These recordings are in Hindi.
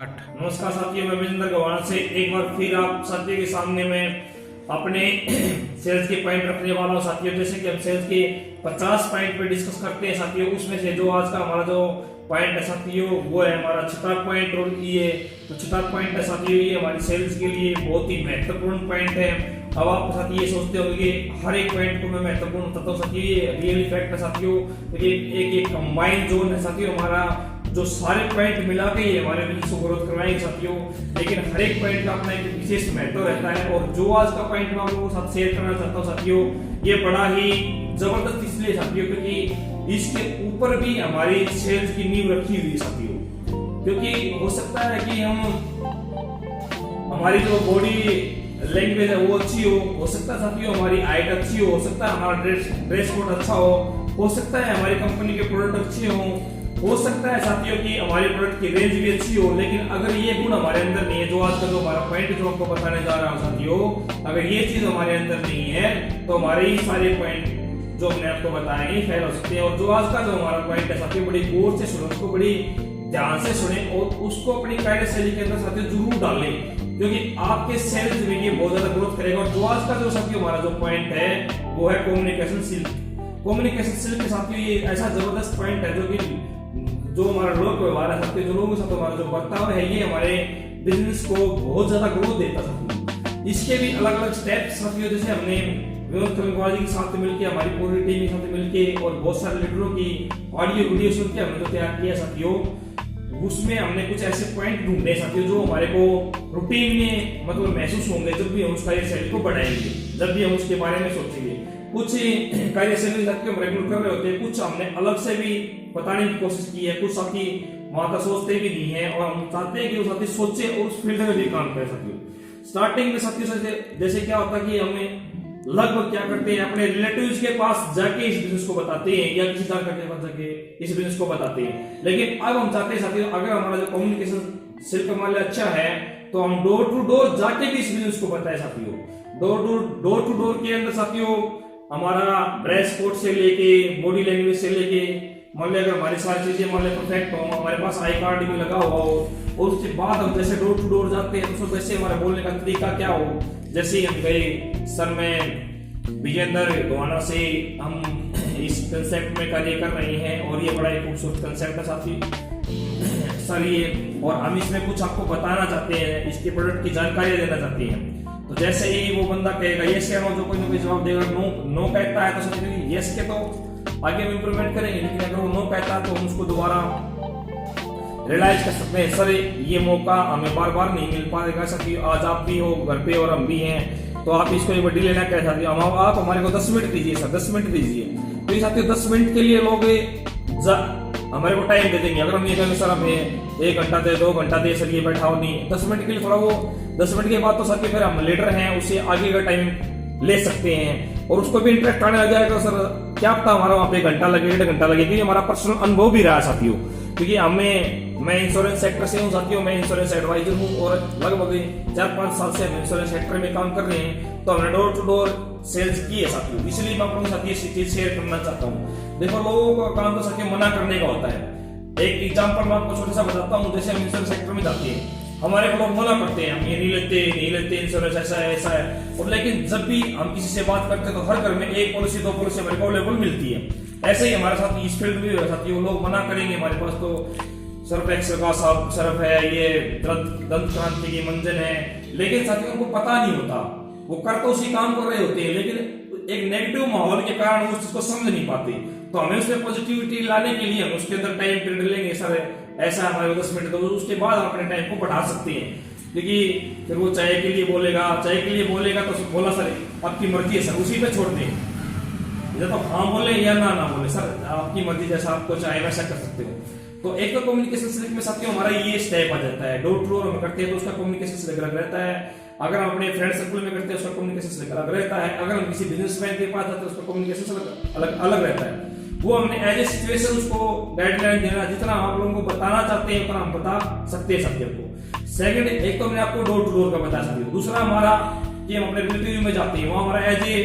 नमस्कार साथियों, मैं विजेंद्र गवान से एक बार फिर आप साथियों के सामने मैं अपने सेल्स के पॉइंट रखने वाला हूं साथियों। जैसे कि हम सेल्स के 50 पॉइंट पे डिस्कस करते हैं साथियों, उसमें से जो आज का हमारा जो पॉइंट है साथियों वो है हमारा छठा पॉइंट। और ये तो छठा पॉइंट है साथियों, ये हमारी सेल्स के लिए बहुत ही महत्वपूर्ण पॉइंट है। अब आप साथियों ये सोचते होंगे हर एक पॉइंट को मैं महत्वपूर्ण बताता हूँ साथियों, ये रियल फैक्ट है साथियों। तो ये एक कंबाइंड जोन है साथियों, हमारा जो सारे पॉइंट मिला के ये हमारे बिजनेस को ग्रोथ करवाएंगे साथियों। लेकिन हर एक पॉइंट का अपना एक विशेष महत्व रहता है। और जो आज का पॉइंट मैं आप लोगों के साथ शेयर करना चाहता हूँ साथियों, ये बड़ा ही जबरदस्त इसलिए साथियों क्योंकि इसके ऊपर भी हमारी सेल्स की नींव रखी हुई है साथियों। क्योंकि हो सकता है कि हमारी जो बॉडी लैंग्वेज है वो अच्छी हो सकता है साथियों हमारी हाइट अच्छी हो सकता है हमारा ड्रेस कोड अच्छा हो सकता है हमारी कंपनी के प्रोडक्ट अच्छे हो सकता है साथियों कि हमारे प्रोडक्ट की रेंज भी अच्छी हो। लेकिन अगर ये गुण हमारे अंदर नहीं है, जो आज का जो हमारा पॉइंट जो आपको बताने जा रहा हूं साथियों, अगर ये चीज हमारे अंदर नहीं है तो हमारे ही सारे पॉइंट जो हमने आपको बताए फेल हो सकते हैं। और जो आज का जो हमारा पॉइंट है साथियों, बड़ी गौर से सुनो, उसको बड़ी ध्यान से सुने और उसको अपनी कार्यशैली के अंदर साथियों जरूर डालें, क्योंकि आपके सेल्स में ये बहुत ज्यादा ग्रोथ करेगा। और जो आज का जो साथियों हमारा जो पॉइंट है वो है कम्युनिकेशन स्किल। कम्युनिकेशन स्किल के साथियों ये ऐसा जबरदस्त पॉइंट है जो हमारा लोग व्यवहार है साथियों, जो लोगों के साथ हमारा जो बर्ताव है ये हमारे बिजनेस को बहुत ज्यादा ग्रोथ देता है। इसके भी अलग अलग स्टेप्स साथियों, जैसे हमने विनोद कमिकवाजी के साथ मिलकर, हमारी पूरी टीम के साथ मिलकर और बहुत सारे लीडरों की ऑडियो वीडियो सुन के हमने जो तैयार किया साथियों, उसमें हमने कुछ ऐसे पॉइंट ढूंढे साथियों जो हमारे को रूटीन में मतलब महसूस होंगे जब भी हम उस कार्यशैली को बढ़ाएंगे, जब भी हम उसके बारे में सोचेंगे। कुछ कार्यशैली हम रेगुलर कर रहे होते हैं, कुछ हमने अलग से भी बताने की कोशिश की है, कुछ साथी वहां का सोचते भी नहीं है और हम चाहते हैं कि वो साथी सोचे और उस फील्ड में भी काम करे साथियों। स्टार्टिंग में साथियों जैसे क्या होता है कि हमें लगभग क्या करते हैं अपने रिलेटिव्स के पास जाके इस बिजनेस को बताते हैं या किसी जानकार के पास जाके इस बिजनेस को बताते हैं। लेकिन अब हम चाहते हैं साथियों, अगर हमारा जो कम्युनिकेशन स्किल हमारे अच्छा है तो हम डोर टू डोर जाके भी इस बिजनेस को बताएं साथियों। डोर टू डोर के अंदर साथियों हमारा ड्रेस कोड से लेके बॉडी लैंग्वेज से लेके मान लिया अगर हमारी सारी चीजें मान लिया परफेक्ट हो, हमारे पास आई कार्ड भी लगा हुआ हो और उसके बाद हम जैसे डोर टू डोर जाते हैं तो वैसे हमारा बोलने का तरीका क्या हो। जैसे हम गए सर, मैं विजेंद्र गोवाना से हम इस कंसेप्ट में कार्य कर रहे हैं और ये बड़ा एक खूबसूरत कंसेप्ट है साथी सर ये, और हम इसमें कुछ आपको बताना चाहते हैं, इसके प्रोडक्ट की जानकारी देना चाहते हैं। तो जैसे ही वो बंदा कहेगा यस या नो, जो कोई ना कोई जवाब देगा, नो कहता है तो समझिए यस के तो आगे हम इंप्रूवमेंट करेंगे। लेकिन अगर वो नो कहता है तो हम उसको दोबारा रियलाइज कर सकते हैं, सर ये मौका हमें बार बार नहीं मिल पाएगा साथियों, आज आप भी हो घर पे और हम भी हैं तो आप इसको एक बार डिले ना करें साथियों, आप हमारे को 10 मिनट दीजिए सर, 10 मिनट दीजिए। तो ये साथियों 10 मिनट के लिए लोग हमारे को टाइम दे देंगे। अगर हम ये कहेंगे सर हमें 1 घंटा दे 2 घंटा दे, सर ये बैठाओ नहीं, 10 मिनट के लिए थोड़ा वो 10 मिनट के बाद तो साथियों फिर हम लीडर हैं उससे आगे का टाइम ले सकते हैं और उसको भी इंटरेस्ट आने लग जाएगा। सर क्या पता हमारा वहां पे 1 घंटा लगे 1.5 घंटा लगे, क्योंकि हमारा पर्सनल अनुभव भी रहा साथियों। क्योंकि मैं इंश्योरेंस सेक्टर से हूँ साथियों, मैं इंश्योरेंस एडवाइजर हूँ और लगभग 4-5 साल से हम इंश्योरेंस सेक्टर में काम कर रहे हैं। तो हमने डोर टू डोर सेल्स की है साथियों, इसलिए मैं अपने साथ ये चीज शेयर करना चाहता हूँ। देखो लोगों का काम तो साथियों मना करने का होता है। एक एग्जाम्पल मैं आपको छोटा सा बताता हूँ, जैसे हम इंश्योरेंस सेक्टर में जाते हैं, हमारे को लोग मना करते हैं, हम ये नहीं लेते इंश्योरेंस ऐसा है। और लेकिन जब भी हम किसी से बात करते हैं तो हर घर में 1 पॉलिसी 2 पॉलिसी हमारे को अवेलेबल मिलती है। ऐसे ही हमारे साथ इस फील्ड में साथियों लोग मना करेंगे, हमारे पास तो सर्फ एक्सेल का सर्फ है, ये दंत क्रांति की मंजन है, लेकिन साथियों उनको पता नहीं होता, वो कर तो उसी काम कर रहे होते हैं लेकिन एक नेगेटिव माहौल के कारण उस चीज को समझ नहीं पाते। तो हमें उसमें पॉजिटिविटी लाने के लिए हम उसके अंदर टाइम पीरियड लेंगे, सर ऐसा हमारे 10 मिनट, तो उसके बाद हम अपने टाइम को बढ़ा सकते हैं। क्योंकि फिर वो चाय के लिए बोलेगा तो बोला सर आपकी मर्जी है सर, उसी पे छोड़ दें, या तो हाँ बोले या ना बोले, सर आपकी मर्जी, जैसा आपको चाहे वैसा कर सकते हो। तो एक तो कम्युनिकेशन स्किल में साथियों हमारा ये स्टेप आ जाता है। डोर टू डोर हम करते हैं तो उसका कम्युनिकेशन स्किल अलग रहता है, अगर हम अपने फ्रेंड सर्कल में करते हैं उसका कम्युनिकेशन स्किल अलग रहता है, अगर हम किसी बिजनेसमैन के पास जाते हैं उसका कम्युनिकेशन अलग रहता है। वो हमने एज ए सिचुएशन उसको गाइडलाइन देना, जितना आप लोगों को बताना चाहते हैं उतना हम बता सकते हैं साथियों को। सेकंड, एक तो मैंने आपको डोर टू डोर का बता सकती हूँ। दूसरा हमारा कि हम अपने रिलेटिव में जाते हैं, वहां हमारा एज ए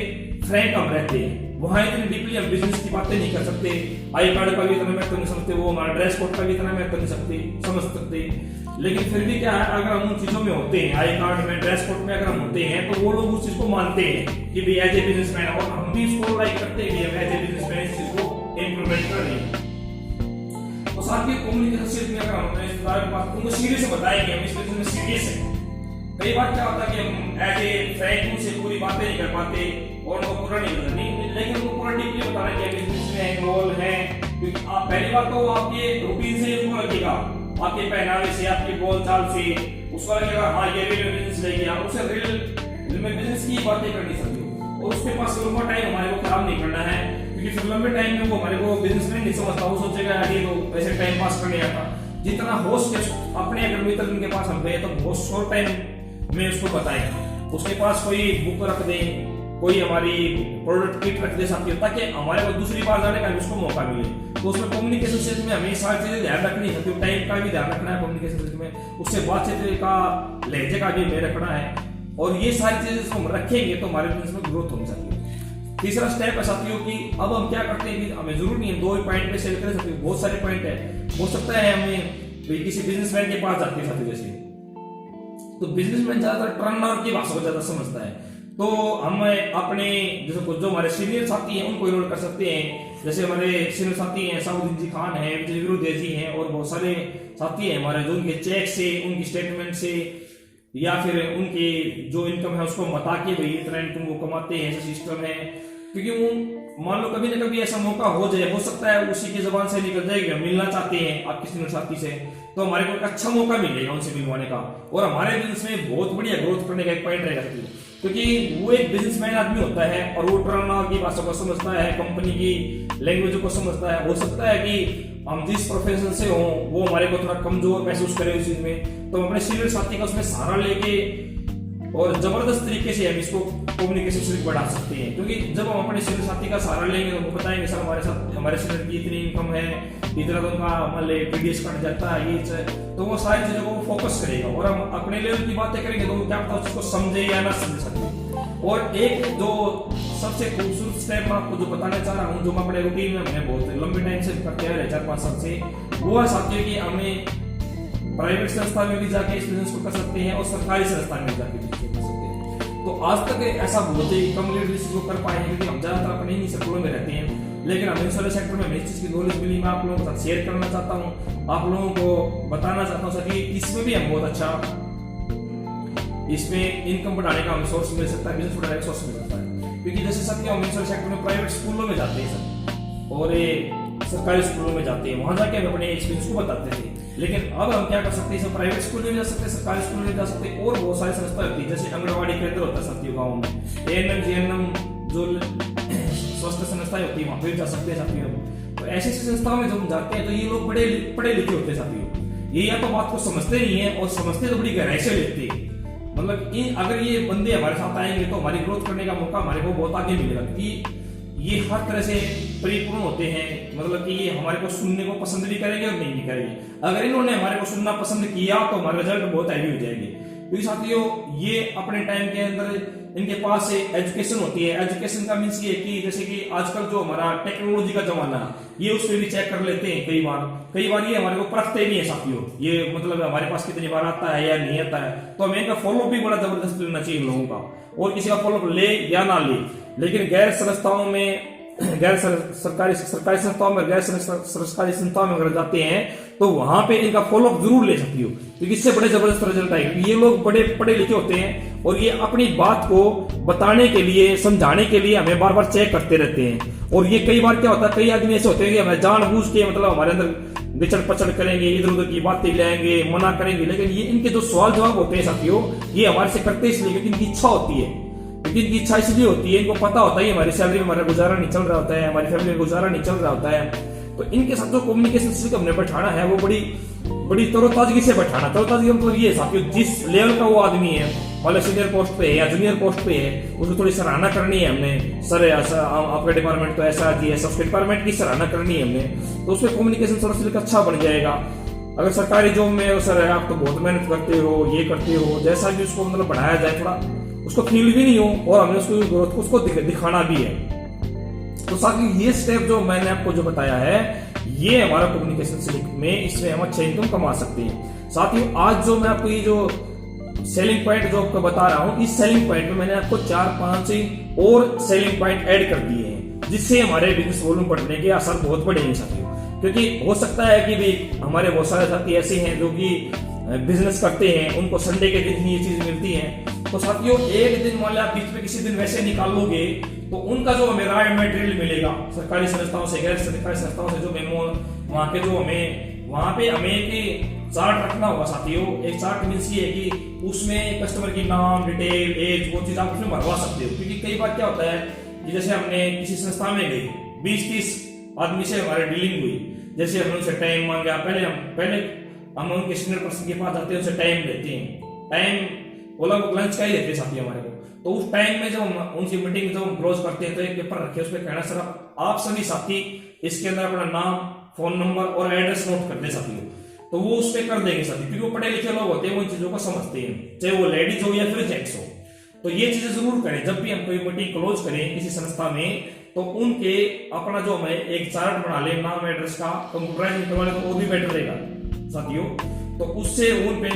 फ्रेंड हम रहते हैं, वहां इतनी डीपली हम बिजनेस की बातें नहीं कर सकते, आई कार्ड का भी इतना महत्व नहीं समझते, वो हमारा ड्रेस कोड का भी इतना महत्व नहीं समझ सकते। लेकिन फिर भी क्या है, अगर हम उन चीजों में होते हैं, आई कार्ड में, ड्रेस कोड में अगर हम होते हैं, तो वो लोग उस चीज को मानते हैं कि भाई एज ए बिजनेसमैन, और हम भी इसको लाइक करते हैं कि हम एज ए बिजनेसमैन इस चीज को इम्प्लीमेंट कर रहे हैं। तो साथ ही कम्युनिकेशन स्किल्स में अगर हम अपने रिश्तेदारों के पास उनको सीरियस से बताएं कि हम इस बिजनेस में सीरियस हैं। कई बार क्या होता है कि हम एज ए फ्रेंड उनसे पूरी बातें नहीं कर पाते और उनको पूरा नहीं करते, लेकिन उनको पूरा डीपली बताना कि बिजनेस में इन्वॉल्व है। क्योंकि आप पहली बार तो आपके रूटीन से उनको लगेगा, आपके पहनावे से, आपकी बोलचाल से उसको लगेगा हाँ ये रियल बिजनेस ले गया, उसे रियल में बिजनेस की बातें करनी चाहिए। और उसके पास लंबा टाइम हमारे को खराब नहीं करना है, क्योंकि फिर लंबे टाइम में वो हमारे को बिजनेस में नहीं समझता, वो सोचेगा ये तो वैसे टाइम पास करने आता। जितना हो सके अपने अगर मित्र उनके पास हम गए तो बहुत शॉर्ट टाइम में उसको बताएं, उसके पास कोई बुक रख दें, कोई हमारी प्रोडक्ट किट रख दे साथ, ताकि हमारे को दूसरी बार जाने का भी उसको मौका मिले। तो उसमें कम्युनिकेशन स्किल्स में हमें सारी चीजें ध्यान रखनी है, क्योंकि टाइम का भी ध्यान रखना है कम्युनिकेशन स्किल्स में, उससे बातचीत का, लहजे का भी हमें रखना है। और ये सारी चीजें हम रखेंगे तो हमारे बिजनेस में ग्रोथ होनी चाहिए। तीसरा स्टेप है साथियों कि अब हम क्या करते हैं कि हमें जरूर नहीं है 2 पॉइंट पे सेल कर सकते, बहुत सारे पॉइंट है। हो सकता है हमें किसी बिजनेसमैन के पास जाते हैं साथी, जैसे तो बिजनेसमैन ज्यादातर टर्नओवर की भाषा को ज्यादा समझता है, तो हम अपने जैसे जो हमारे सीनियर साथी हैं उनको इन्वॉल्व कर सकते हैं। जैसे हमारे सीनियर साथी हैं साउद्दीन जी खान हैं, विजय विरोधी जी हैं, और बहुत सारे साथी हैं हमारे जो उनके चेक से, उनकी स्टेटमेंट से, या फिर उनकी जो इनकम है उसको बता के भाई इतना इनकम वो कमाते हैं, ऐसा सिस्टम है। क्योंकि वो मान लो कभी ना कभी ऐसा मौका हो जाए, हो सकता है उसी की जबान से निकल जाएगी हम मिलना चाहते हैं आप किसी साथी से, तो हमारे को एक अच्छा मौका मिलेगा उनसे मिलवाने का, और हमारे बिजनेस में बहुत बढ़िया ग्रोथ करने का एक पॉइंट रहेगा। क्योंकि वो एक बिजनेसमैन आदमी होता है और वो टर्नओवर की भाषा को समझता है, कंपनी की लैंग्वेज को समझता है। हो सकता है कि हम जिस प्रोफेशन से हो वो हमारे को थोड़ा कमजोर महसूस करे उस चीज में, तो हम अपने सीनियर साथी का उसमें सहारा लेके और जबरदस्त तरीके से हम इसको कम्युनिकेशन स्किल बढ़ा सकते हैं। क्योंकि जब हम अपने सीनियर साथी का सहारा लेंगे तो वो बताएंगे सर हमारे साथ हमारे सीनियर की इतनी इनकम है, इतना तो उनका मान ले पीडीएस कट जाता है, ये तो वो सारी चीजों को फोकस करेगा। और हम अपने लेवल की बातें करेंगे तो वो क्या पता उसको समझे या ना समझ सके। और एक जो सबसे खूबसूरत स्टेप मैं आपको जो बताना चाह रहा हूँ, जो मैं अपने रूटीन में मैंने बहुत लंबे टाइम से करते आ रहे 4-5 साल से, वो है साथियों कि हमें प्राइवेट संस्था में भी जाके इस बिजनेस को कर सकते हैं और सरकारी संस्था में जाके भी कर सकते हैं। तो आज तक ऐसा बहुत ही कम लीडर इसको कर पाए हैं, क्योंकि हम ज्यादातर अपने ही सर्कलों में रहते हैं। लेकिन हम इंश्योरेंस सेक्टर में इस चीज की नॉलेज मिली, मैं आप लोगों के साथ शेयर करना चाहता हूँ, आप लोगों को बताना चाहता हूँ कि इसमें भी हम बहुत अच्छा, इसमें इनकम बढ़ाने का हमें सोर्स मिल सकता है, बिजनेस बढ़ाने का सोर्स मिल सकता है। क्योंकि जैसे सर हम इंश्योरेंस सेक्टर में प्राइवेट स्कूलों में जाते हैं सर, और सरकारी स्कूलों में जाते हैं, वहां जाके हम अपने एक्सपीरियंस को बताते थे। लेकिन अब हम क्या कर सकते हैं, प्राइवेट स्कूल में जा सकते हैं, सरकारी स्कूल में जा सकते हैं, और बहुत सारी संस्था होती है जैसे आंगनबाड़ी केंद्र होता है साथियों गाँव में, एएनएम जीएनएम जो स्वास्थ्य संस्थाएं होती है वहां पे जा सकते हैं साथियों। तो ऐसी संस्थाओं में जब हम जाते हैं तो ये लोग पढ़े लिखे होते हैं साथियों, ये या तो बात को समझते नहीं है और समझते तो बड़ी गहराई से लेते हैं। मतलब अगर ये बंदे हमारे साथ आएंगे तो हमारी ग्रोथ करने का मौका हमारे को बहुत आगे मिलेगा, क्योंकि ये हर तरह से परिपूर्ण होते हैं। मतलब कि ये हमारे को सुनने को पसंद भी करेंगे और नहीं भी करेंगे। अगर इन्होंने हमारे को सुनना पसंद किया तो हमारे रिजल्ट बहुत हैवी हो जाएंगे। क्योंकि साथियों ये अपने टाइम के अंदर इनके पास एजुकेशन होती है। एजुकेशन का मीन्स ये कि जैसे कि आजकल जो हमारा टेक्नोलॉजी का जमाना है ये उसमें भी चेक कर लेते हैं। कई बार ये हमारे को परखते नहीं है साथियों, ये मतलब हमारे पास कितनी बार आता है या नहीं आता है। तो हमें इनका फॉलोअप भी बड़ा जबरदस्त लेना चाहिए लोगों का, और किसी का फॉलोअप ले या ना ले। लेकिन गैर संस्थाओं में, गैर सरकारी संस्थाओं में, गैर सरकारी संस्थाओं में अगर जाते हैं तो वहां पे इनका फॉलोअप जरूर ले सकती हो, क्योंकि इससे बड़े जबरदस्त रिजल्ट आएंगे। ये लोग बड़े पढ़े लिखे होते हैं और ये अपनी बात को बताने के लिए, समझाने के लिए हमें बार बार चेक करते रहते हैं। और ये कई बार क्या होता है, कई आदमी ऐसे होते हैं कि हमें जानबूझ के मतलब हमारे अंदर विचड़ पचड़ करेंगे, इधर उधर की बातें लाएंगे, मना करेंगे। लेकिन ये इनके जो सवाल जवाब होते हैं साथियों, ये हमारे से करते इसलिए क्योंकि इनकी इच्छा होती है। लेकिन इनकी इच्छा इसलिए होती है, इनको पता होता है हमारी सैलरी में हमारा गुजारा नहीं चल रहा होता है, हमारी फैमिली में गुजारा नहीं चल रहा होता है। तो इनके साथ जो कम्युनिकेशन स्किल हमने बैठाना है वो बड़ी तरोताजगी से बैठाना। तरोताजगी मतलब ये साथियों, जिस लेवल का वो आदमी है, वाले सीनियर पोस्ट पे है या जूनियर पोस्ट पे है, उसको थोड़ी सराहना करनी है हमने। सर ऐसा आपका डिपार्टमेंट तो ऐसा जी, ऐसा उसके डिपार्टमेंट की सराहना करनी है हमने, तो उसमें कम्युनिकेशन थोड़ा सा अच्छा बन जाएगा। अगर सरकारी जॉब में सर आप तो बहुत मेहनत करते हो, ये करते हो, जैसा भी उसको मतलब बढ़ाया जाए, थोड़ा उसको फील भी नहीं हो और हमने उसको ग्रोथ को उसको दिखाना भी है। तो साथ ये स्टेप जो मैंने आपको जो बताया है, ये हमारा कम्युनिकेशन स्किल में, इसमें हम अच्छा इनकम कमा सकते हैं। साथियों आज जो मैं आपको ये जो सेलिंग पॉइंट जो आपको बता रहा हूँ, इस सेलिंग पॉइंट में मैंने आपको 4-5 और सेलिंग पॉइंट ऐड कर दिए हैं, जिससे हमारे बिजनेस वॉल्यूम बढ़ने के असर बहुत बढ़ेंगे साथियों। क्योंकि हो सकता है कि भी हमारे बहुत सारे साथी ऐसे हैं जो कि बिजनेस करते हैं, उनको संडे के दिन ही ये चीज मिलती है। तो साथियों एक दिन मान लो आप बीच में किसी दिन वैसे निकाल लोगे तो उनका जो हमें रॉ मटेरियल मिलेगा सरकारी संस्थाओं से, गैर सरकारी संस्थाओं से, जो मेमो वहाँ के जो वहाँ पे हमें एक चार्ट रखना होगा साथियों। एक चार्ट मीन्स ये है कि उसमें कस्टमर की नाम, डिटेल, एज, वो चीज आप उसमें भरवा सकते हो। क्योंकि कई बार क्या होता है कि जैसे हमने किसी संस्था में गए, 20-30 आदमी से हमारी डीलिंग हुई, जैसे हमने उनसे टाइम मांगा, पहले हम उनके सीनियर पर्सन के पास जाते हैं, उनसे टाइम लेते हैं, टाइम बोला वो लंच का ही देते हैं साथी हमारे को। तो उस टाइम में जब हम उनकी मीटिंग जब हम क्लोज करते हैं तो एक पेपर रखे, उस पर कहना सर आप सभी साथी इसके अंदर अपना नाम, फोन नंबर और एड्रेस नोट कर दे साथियों। तो वो उस पर कर देंगे साथी, क्योंकि वो पढ़े लिखे लोग होते हैं, वो इन चीजों को समझते हैं, चाहे वो लेडीज हो या फिर जेंट्स हो। तो ये चीजें जरूर करें जब भी हम कोई मीटिंग क्लोज करें किसी संस्था में, तो उनके अपना जो हमें एक चार्ट बना ले नाम एड्रेस का, कंप्यूटराइज करवाने तो वो भी बेटर रहेगा साथियों। तो उससे उन पे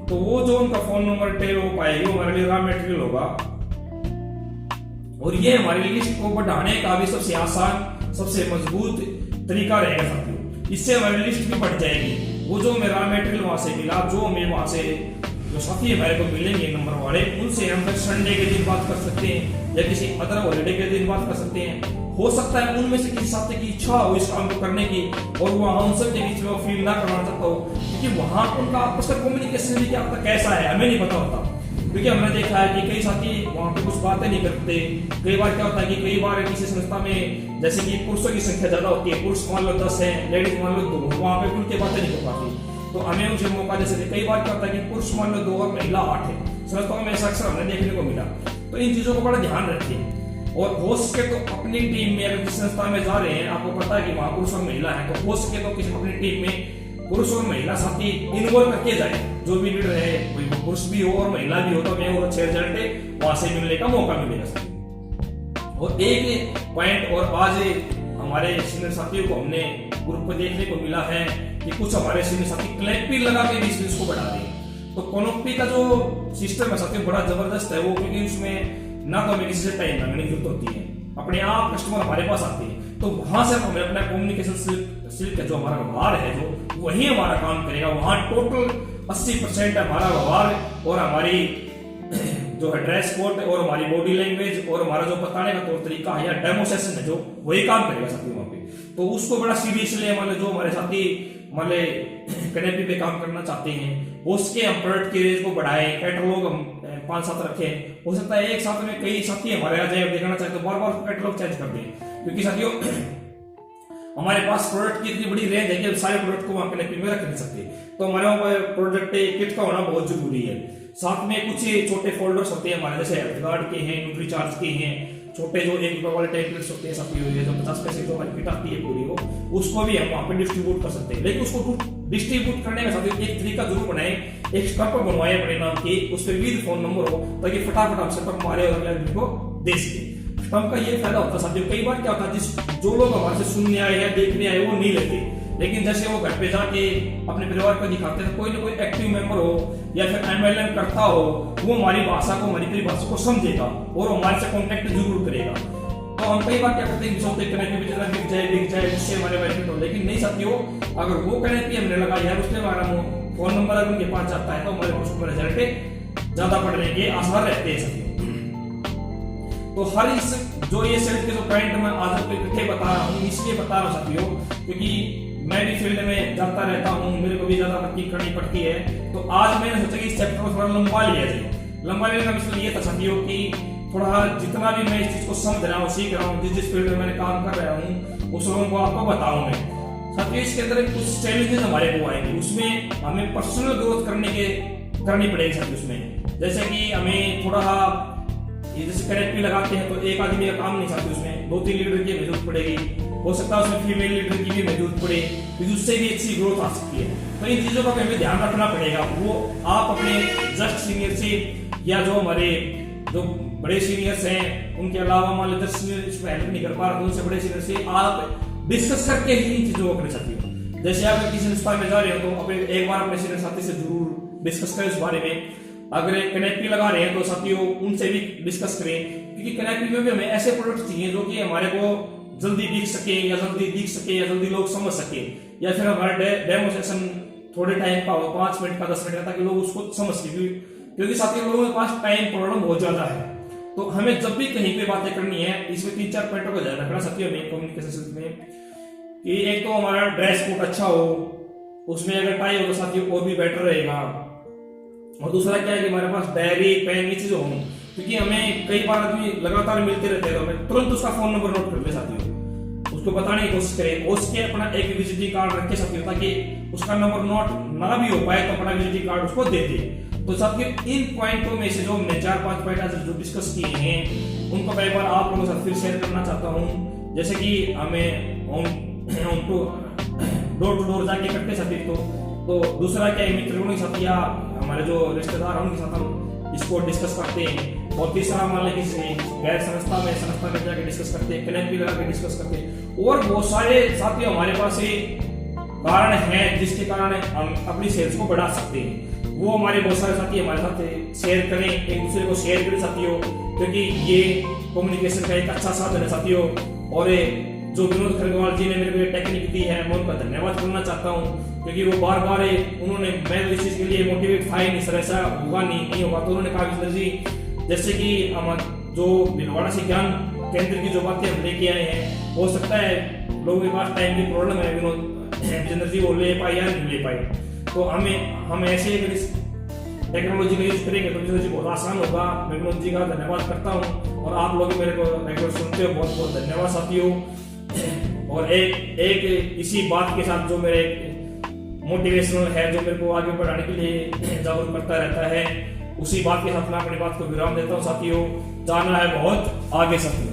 तो वो जो उनका फोन नंबर टेल हो पाएगी, वो हमारे लिए रॉ मटेरियल होगा। और ये हमारी लिस्ट को बढ़ाने का भी सबसे आसान, सबसे मजबूत तरीका रहेगा साथियों। इससे हमारी लिस्ट भी बढ़ जाएगी। वो जो हमें रॉ मटेरियल वहां से मिला, जो हमें वहां से जो साथी हमारे को मिलेंगे नंबर वाले, उनसे हम फिर संडे के दिन बात कर सकते हैं या किसी अदर हॉलिडे के दिन बात कर सकते हैं। हो सकता है उनमें से किसी साथी की इच्छा हो इस काम को करने की और वो उन सब के बीच में वो फील ना करवाना चाहता हो, क्योंकि वहां उनका आपस का कम्युनिकेशन भी क्या कैसा है हमें नहीं पता होता। क्योंकि हमने देखा है कि कई साथी वहां पे कुछ बातें नहीं करते। कई बार क्या होता है कि कई बार किसी संस्था में जैसे कि पुरुषों की संख्या ज्यादा होती है, पुरुष मान लो 10 है, लेडीज मान लो 2, वहां पे खुल के बातें नहीं कर पाती। तो हमें उनसे मौका दे सकते। कई बार क्या होता है कि पुरुष मान लो 2 और महिला 8 है, संस्थाओं में ऐसा अक्सर हमें देखने को मिला। तो इन चीजों को बड़ा ध्यान रखिए। और हो सके तो अपनी टीम में अगर किसी संस्था में जा रहे हैं, आपको पता है कि वहां पुरुष और महिला है, तो हो सके तो किसी अपनी टीम में पुरुष और महिला साथी इन्वॉल्व करके जाए। जो भी लीडर है कोई पुरुष भी हो और महिला भी हो, तो हमें और अच्छे रिजल्ट वहां से मिलने का मौका मिलेगा। और एक पॉइंट और आज हमारे सीनियर साथियों को हमने ग्रुप पर देखने को मिला है कि कुछ हमारे सीनियर साथी क्लैंपी लगा के भी इस बिजनेस को बढ़ा दें। तो कोनोपी का जो सिस्टम है साथियों बड़ा जबरदस्त है वो, क्योंकि उसमें ना तो हमें किसी से टाइम मांगने की जरूरत होती है, अपने आप कस्टमर हमारे पास आते हैं। तो वहां से हमें अपना कम्युनिकेशन स्किल का जो हमारा व्यवहार है जो वही हमारा काम करेगा। वहां टोटल 80% हमारा व्यवहार और हमारी जो है ड्रेस कोड और हमारी बॉडी लैंग्वेज और हमारा जो बताने का तौर तरीका है या डेमो सेशन है जो वही काम करेगा साथी वहां पे। तो उसको बड़ा सीरियसली हमारे जो हमारे साथी हमारे कनेक्टिव पे काम करना चाहते हैं, उसके हम प्रोडक्ट की रेंज को बढ़ाएं, कैटलॉग हम 5-7 रखें। हो सकता है एक साथ में कई साथी हमारे आ जाए, देखना चाहते तो बार बार कैटलॉग चेंज कर दें, क्योंकि साथियों हमारे पास प्रोडक्ट की इतनी बड़ी रेंज है कि सारे प्रोडक्ट को वहां कनेक्टिव में रख नहीं सकते। तो हमारे वहां प्रोडक्ट किट का होना बहुत जरूरी है। साथ में कुछ छोटे फोल्डर्स होते हैं हमारे, जैसे हेल्थ कार्ड के हैं, न्यूट्री चार्ज के हैं, छोटे जो 1 रुपए वाले टेम्पलेट्स होते हैं साथियों, जो 50 पैसे जो हमारी किट आती है पूरी वो, उसको भी हम वहां पे डिस्ट्रीब्यूट कर सकते हैं। लेकिन उसको डिस्ट्रीब्यूट करने का साथियों एक तरीका जरूर बनाए, एक स्टम्प बनवाए अपने नाम की, उस पर विद फोन नंबर हो, ताकि फटाफट हम संपर्क मारे और अगले को दे सके। स्टम्प का ये फायदा होता है साथियों, कई बार क्या होता है जो लोग हमारे से सुनने आए या देखने आए वो नहीं लेते, लेकिन जैसे वो घर पे जाके अपने परिवार को दिखाते हैं, कोई ना कोई एक्टिव मेंबर हो या फिर MLM करता हो, वो हमारी भाषा को, हमारी परिभाषा को समझेगा और हमारे से कांटेक्ट जरूर करेगा। तो हम कई बार क्या करते हैं, सोचते बिक जाए उससे हमारे बेनिफिट हो, लेकिन नहीं साथियों, अगर वो कनेक्ट हमने लगा यार उससे हमारा फोन नंबर अगर उनके पास जाता है तो हमारे पास रिजल्ट ज्यादा बढ़ने के आसार रहते हैं साथियों। तो हर इस जो ये सेल्फ के जो पॉइंट मैं आज आपको इकट्ठे बता रहा हूँ, इसलिए बता रहा हूँ साथियों क्योंकि मैं भी फील्ड में जाता रहता हूँ, मेरे को भी ज्यादा तकनीक करनी पड़ती है। तो आज मैंने सोचा कि इस चैप्टर को थोड़ा लंबा लिया जाए। लंबा लेने का मतलब ये था साथियों कि थोड़ा जितना भी मैं इस चीज को समझ रहा हूँ, सीख रहा हूँ, जिस फील्ड में मैंने काम कर रहा हूँ उस लोगों को आपको बताऊं मैं। साथियों इसके अंदर कुछ चैलेंजेस हमारे को आएंगे, उसमें हमें पर्सनल ग्रोथ करनी पड़ेगी साथियों। उसमें जैसे कि हमें थोड़ा ये जैसे कनेक्ट भी लगाते हैं तो एक आदमी का काम नहीं चाहते, उसमें 2-3 लीडर की जरूरत पड़ेगी, हो सकता है उसमें फीमेल लीडर की भी जरूरत पड़े, क्योंकि उससे भी अच्छी ग्रोथ आ सकती है। तो इन चीजों का हमें ध्यान रखना पड़ेगा। वो आप अपने जस्ट सीनियर से या जो हमारे जो बड़े सीनियर्स हैं उनके अलावा मान लो 10 सीनियर इसमें हेल्प नहीं कर पा रहे, उनसे बड़े सीनियर से आप डिस्कस करके ही इन चीजों को करना चाहिए। जैसे अगर किसी संस्था में जा रहे हो तो अपने एक बार अपने सीनियर साथी से जरूर डिस्कस करें उस बारे में। अगर कनेक्टिव लगा रहे हैं तो साथियों उनसे भी डिस्कस करें, क्योंकि कनेक्टिव में भी हमें ऐसे प्रोडक्ट चाहिए जो कि हमारे को जल्दी दिख सके या जल्दी लोग समझ सके, या फिर हमारा डेमो सेशन थोड़े टाइम का हो, 5 मिनट का 10 मिनट का, ताकि लोग उसको समझ सके। क्योंकि साथियों लोगों के पास टाइम प्रॉब्लम बहुत ज्यादा है, तो हमें जब भी कहीं पे बातें करनी है इसमें 3-4 पॉइंटों का ध्यान रखना साथियों में कम्युनिकेशन स्किल्स में, कि एक तो हमारा ड्रेस कोड अच्छा हो, उसमें अगर टाई हो तो साथियों और भी बेटर रहेगा। और दूसरा क्या है कि हमारे पास डायरी पेन ये चीजें हों, क्योंकि हमें कई बार आदमी लगातार मिलते रहते हैं तो हमें तुरंत उसका फोन नंबर नोट कर ले साथियों, उसको बताने की कोशिश करें, उसके अपना एक विजिटिंग कार्ड रखे साथियों, ताकि उसका नंबर नोट ना भी हो पाए तो अपना विजिटिंग कार्ड उसको दे दे। तो साथियों इन पॉइंटों में से जो हमने 4-5 पॉइंट आज जो डिस्कस किए हैं उनको मैं एक बार आप लोगों के साथ फिर शेयर करना चाहता हूँ। जैसे कि हमें उनको डोर टू डोर जाके करते साथियों, तो दूसरा क्या है मित्र के साथ या हमारे जो रिश्तेदार हैं उनके साथ हम इसको डिस्कस करते हैं। और तीसरा मान लें किसी गैर संस्था में जाकर डिस्कस करते हैं, कनेक्ट भी लगा के डिस्कस करते हैं। और बहुत सारे साथियों हमारे पास ये कारण है जिसके कारण हम अपनी सेल्स को बढ़ा सकते हैं। वो हमारे बहुत सारे साथी हमारे साथ शेयर करें, एक दूसरे को शेयर करें साथियों, क्योंकि ये कम्युनिकेशन का एक अच्छा साधन है साथियों। और जो विनोद खरगवाल जी ने मेरे को टेक्निक दी है मैं उनका धन्यवाद करना चाहता हूँ, क्योंकि वो बार बार उन्होंने मैं इस चीज के लिए मोटिवेट था ही नहीं सर, ऐसा होगा नहीं होगा। तो उन्होंने कहा जी जैसे कि हम जो भिलवाड़ा से ज्ञान केंद्र की जो बातें हम लेके आए हैं, हो सकता है लोगों के पास टाइम की प्रॉब्लम है, विनोद जी वो ले पाए या नहीं ले पाए, तो हम ऐसे टेक्नोलॉजी का यूज करेंगे तो विनोद जी बहुत आसान होगा। मैं विनोद जी का धन्यवाद करता हूँ और आप लोग मेरे को रेगुलर सुनते हो, बहुत बहुत धन्यवाद साथियों। और एक इसी बात के साथ जो मेरे मोटिवेशनल है, जो मेरे को आगे बढ़ाने के लिए जागरूक करता रहता है, उसी बात के साथ मैं अपनी बात को विराम देता हूँ साथियों। जाना है बहुत आगे साथियों।